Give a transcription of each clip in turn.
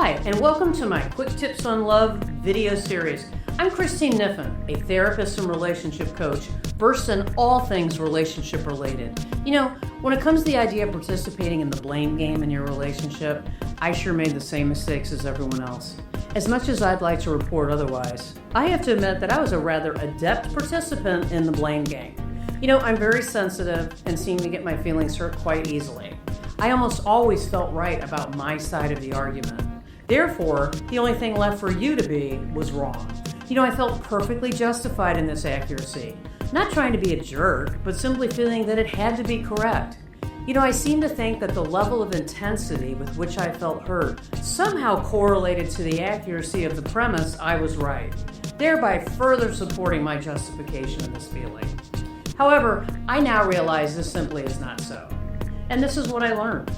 Hi, and welcome to my Quick Tips on Love video series. I'm Christine Niffen, a therapist and relationship coach, versed in all things relationship related. You know, when it comes to the idea of participating in the blame game in your relationship, I sure made the same mistakes as everyone else. As much as I'd like to report otherwise, I have to admit that I was a rather adept participant in the blame game. You know, I'm very sensitive and seem to get my feelings hurt quite easily. I almost always felt right about my side of the argument. Therefore, the only thing left for you to be was wrong. You know, I felt perfectly justified in this accuracy. Not trying to be a jerk, but simply feeling that it had to be correct. You know, I seem to think that the level of intensity with which I felt hurt somehow correlated to the accuracy of the premise I was right, thereby further supporting my justification of this feeling. However, I now realize this simply is not so. And this is what I learned.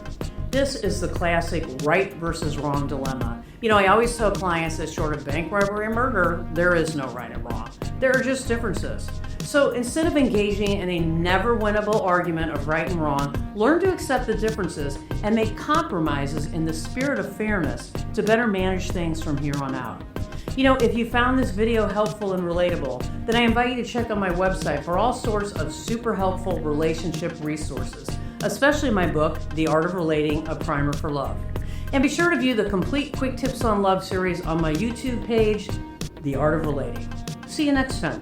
This is the classic right versus wrong dilemma. You know, I always tell clients that short of bank robbery and murder, there is no right and wrong. There are just differences. So instead of engaging in a never winnable argument of right and wrong, learn to accept the differences and make compromises in the spirit of fairness to better manage things from here on out. You know, if you found this video helpful and relatable, then I invite you to check out my website for all sorts of super helpful relationship resources, especially my book, The Art of Relating, A Primer for Love. And be sure to view the complete Quick Tips on Love series on my YouTube page, The Art of Relating. See you next time.